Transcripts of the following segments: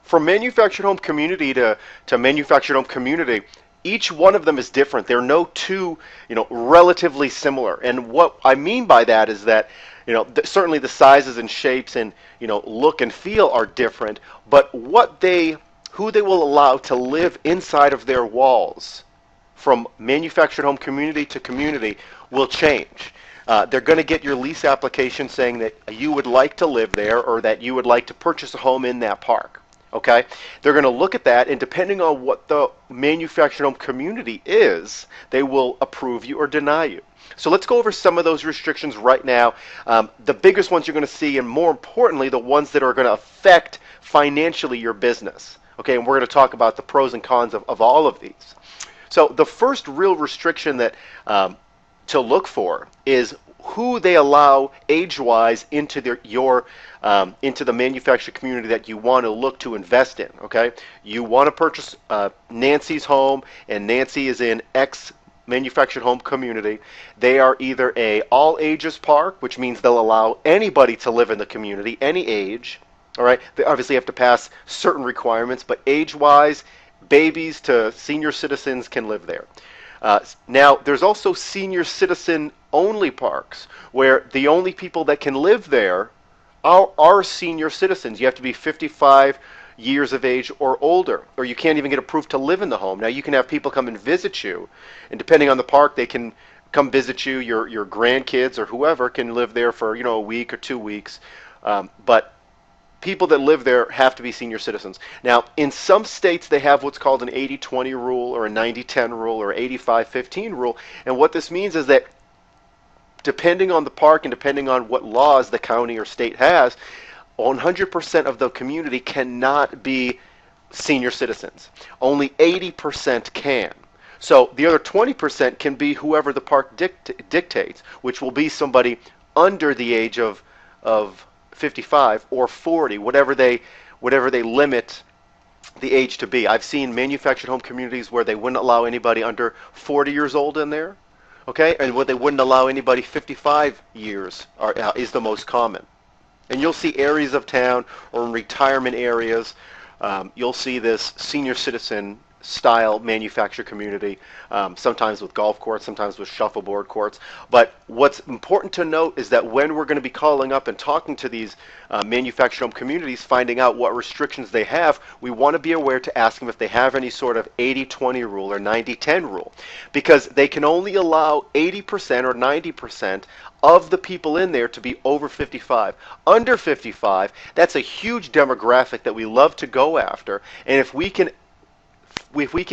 From manufactured home community to manufactured home community, each one of them is different. They're no two, relatively similar. And what I mean by that is that, certainly the sizes and shapes and, look and feel are different, but who they will allow to live inside of their walls from manufactured home community to community will change. They're going to get your lease application saying that you would like to live there or that you would like to purchase a home in that park. Okay? They're going to look at that, and depending on what the manufactured home community is, they will approve you or deny you. So let's go over some of those restrictions right now. The biggest ones you're going to see, and more importantly, the ones that are going to affect financially your business. Okay, and we're going to talk about the pros and cons of all of these. So the first real restriction that to look for is who they allow age-wise into into the manufactured community that you want to look to invest in. Okay, you want to purchase Nancy's home, and Nancy is in X manufactured home community. They are either a all ages park, which means they'll allow anybody to live in the community, any age. All right, they obviously have to pass certain requirements, but age-wise, babies to senior citizens can live there. Now, there's also senior citizen only parks where the only people that can live there are senior citizens. You have to be 55 years of age or older, or you can't even get approved to live in the home. Now, you can have people come and visit you, and depending on the park, they can come visit you. Your grandkids or whoever can live there for a week or 2 weeks, but people that live there have to be senior citizens. Now, in some states, they have what's called an 80-20 rule or a 90-10 rule or 85-15 rule. And what this means is that depending on the park and depending on what laws the county or state has, 100% of the community cannot be senior citizens. Only 80% can. So the other 20% can be whoever the park dictates, which will be somebody under the age of 55 or 40, whatever they limit the age to be. I've seen manufactured home communities where they wouldn't allow anybody under 40 years old in there, okay, and where they wouldn't allow anybody 55 years is the most common. And you'll see areas of town or in retirement areas, you'll see this senior citizen style manufactured community, sometimes with golf courts, sometimes with shuffleboard courts. But what's important to note is that when we're going to be calling up and talking to these manufactured home communities, finding out what restrictions they have, we want to be aware to ask them if they have any sort of 80-20 rule or 90-10 rule, because they can only allow 80% or 90% of the people in there to be over 55. Under 55, that's a huge demographic that we love to go after, and if we can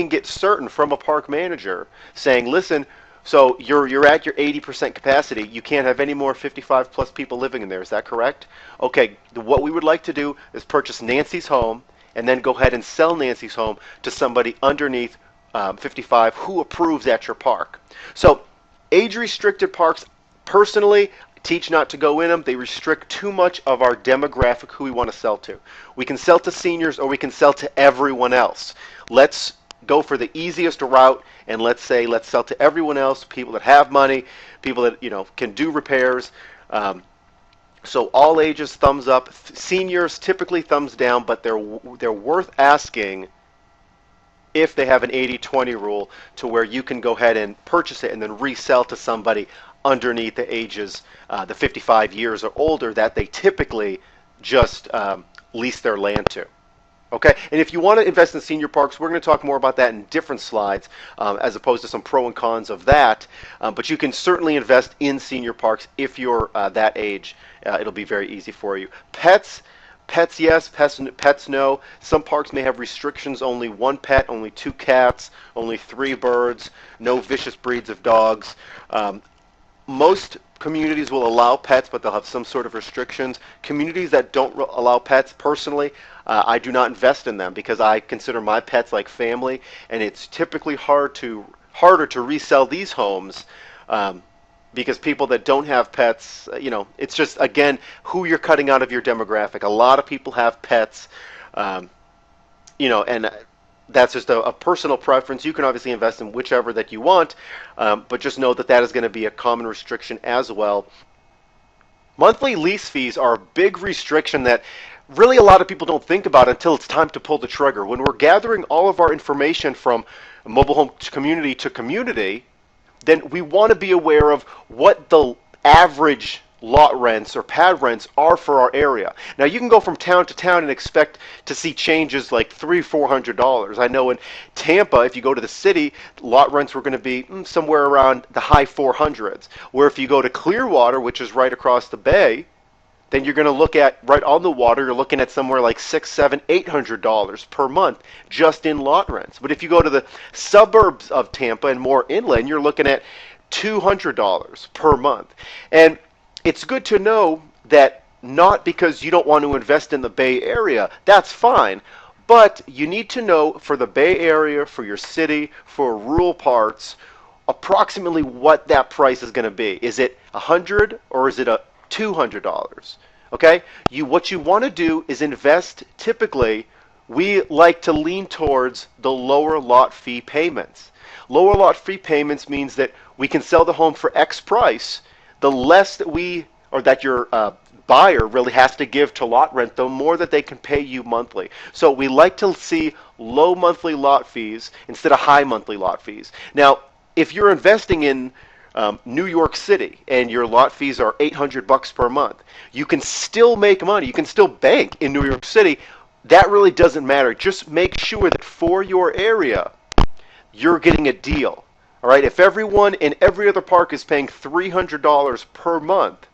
get certain from a park manager saying, listen, so you're at your 80% capacity, you can't have any more 55 plus people living in there, is that correct? Okay, what we would like to do is purchase Nancy's home and then go ahead and sell Nancy's home to somebody underneath 55 who approves at your park. So age-restricted parks, personally, teach not to go in them. They restrict too much of our demographic who we want to sell to. We can sell to seniors or we can sell to everyone else. Let's go for the easiest route and let's sell to everyone else, people that have money, people that can do repairs. So all ages, thumbs up. Seniors typically thumbs down, but they're worth asking if they have an 80-20 rule to where you can go ahead and purchase it and then resell to somebody underneath the ages, the 55 years or older that they typically just lease their land to. Okay, and if you want to invest in senior parks, we're going to talk more about that in different slides as opposed to some pro and cons of that. But you can certainly invest in senior parks if you're that age. It'll be very easy for you. Pets yes, pets no. Some parks may have restrictions, only 1 pet, only 2 cats, only 3 birds, no vicious breeds of dogs. Most communities will allow pets, but they'll have some sort of restrictions. Communities that don't allow pets, personally, I do not invest in them because I consider my pets like family, and it's typically harder to resell these homes because people that don't have pets, it's just, again, who you're cutting out of your demographic. A lot of people have pets, and that's just a personal preference. You can obviously invest in whichever that you want, but just know that is going to be a common restriction as well. Monthly lease fees are a big restriction that really a lot of people don't think about it until it's time to pull the trigger. When we're gathering all of our information from mobile home to community, then we want to be aware of what the average lot rents or pad rents are for our area. Now you can go from town to town and expect to see changes like $300-400. I know in Tampa, if you go to the city, lot rents were going to be somewhere around the high 400s. Where if you go to Clearwater, which is right across the bay, then you're going to look at right on the water. You're looking at somewhere like $600, $700, $800 per month just in lot rents. But if you go to the suburbs of Tampa and more inland, you're looking at $200 per month. And it's good to know that not because you don't want to invest in the Bay Area, that's fine. But you need to know for the Bay Area, for your city, for rural parts, approximately what that price is going to be. Is it $100 or is it a $200? Okay? What you want to do is invest. Typically, we like to lean towards the lower lot fee payments. Lower lot fee payments means that we can sell the home for X price. The less that your buyer really has to give to lot rent, the more that they can pay you monthly. So we like to see low monthly lot fees instead of high monthly lot fees. Now, if you're investing in New York City and your lot fees are $800 per month, you can still make money. You can still bank in New York City. That really doesn't matter. Just make sure that for your area, you're getting a deal. All right. If everyone in every other park is paying $300 per month,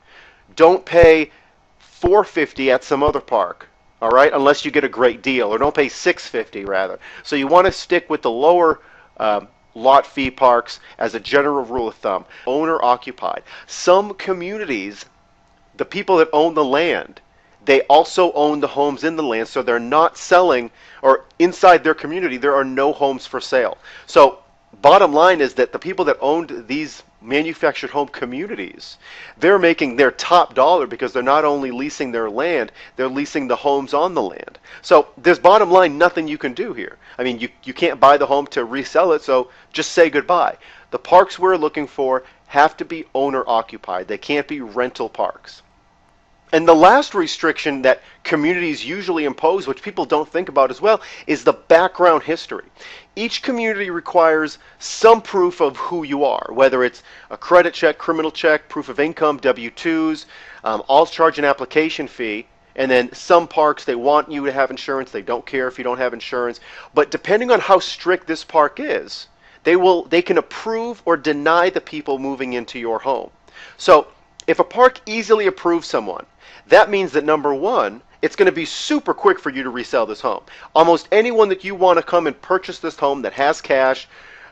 don't pay $450 at some other park. All right, unless you get a great deal, or don't pay $650 rather. So you want to stick with the lower lot fee parks as a general rule of thumb. Owner occupied. Some communities, the people that own the land, they also own the homes in the land, so they're not selling, or inside their community there are no homes for sale. So bottom line is that the people that owned these manufactured home communities, they're making their top dollar because they're not only leasing their land, they're leasing the homes on the land. So there's bottom line nothing you can do here. I mean, you can't buy the home to resell it, so just say goodbye. The parks we're looking for have to be owner occupied. They can't be rental parks. And the last restriction that communities usually impose, which people don't think about as well, is the background history. Each community requires some proof of who you are, whether it's a credit check, criminal check, proof of income, W-2s, all charge an application fee. And then some parks, they want you to have insurance. They don't care if you don't have insurance. But depending on how strict this park is, they can approve or deny the people moving into your home. So if a park easily approves someone, that means that number one, it's going to be super quick for you to resell this home. Almost anyone that you want to come and purchase this home that has cash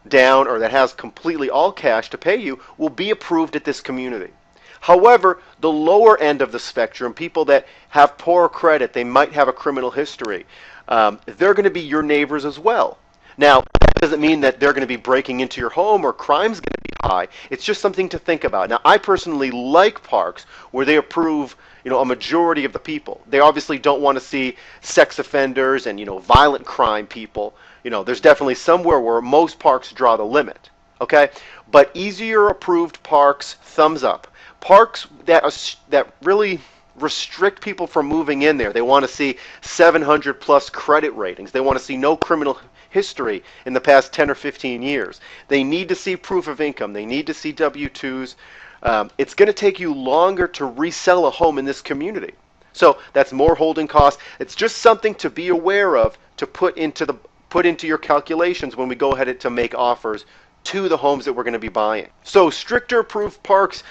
down or that has completely all cash to pay you will be approved at this community. However, the lower end of the spectrum, people that have poor credit, they might have a criminal history, they're going to be your neighbors as well. Now, that doesn't mean that they're going to be breaking into your home or crime's going to be high. It's just something to think about. Now, I personally like parks where they approve a majority of the people. They obviously don't want to see sex offenders and violent crime people. There's definitely somewhere where most parks draw the limit. Okay, but easier approved parks, thumbs up. Parks that really restrict people from moving in there. They want to see 700 plus credit ratings. They want to see no criminal history in the past 10 or 15 years. They need to see proof of income. They need to see W-2s. It's going to take you longer to resell a home in this community. So that's more holding costs. It's just something to be aware of, to put into your calculations when we go ahead to make offers to the homes that we're going to be buying. So stricter approved parks,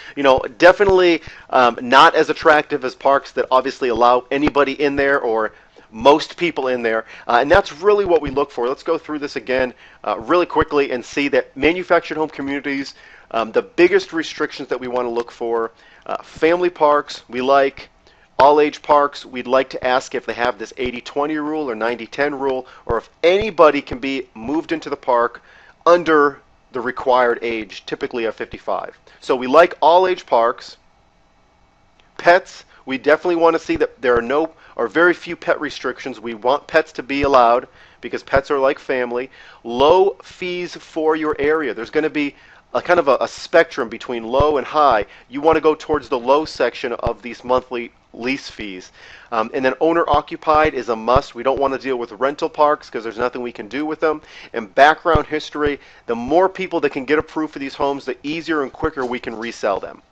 definitely not as attractive as parks that obviously allow anybody in there or most people in there. And that's really what we look for. Let's go through this again really quickly and see that manufactured home communities, the biggest restrictions that we want to look for, family parks, we like. All age parks, we'd like to ask if they have this 80-20 rule or 90-10 rule, or if anybody can be moved into the park under the required age, typically of 55. So we like all age parks. Pets, we definitely want to see that there are no or very few pet restrictions. We want pets to be allowed because pets are like family. Low fees for your area. There's going to be a kind of a spectrum between low and high. You want to go towards the low section of these monthly lease fees. And then owner occupied is a must. We don't want to deal with rental parks because there's nothing we can do with them. And background history, the more people that can get approved for these homes, the easier and quicker we can resell them.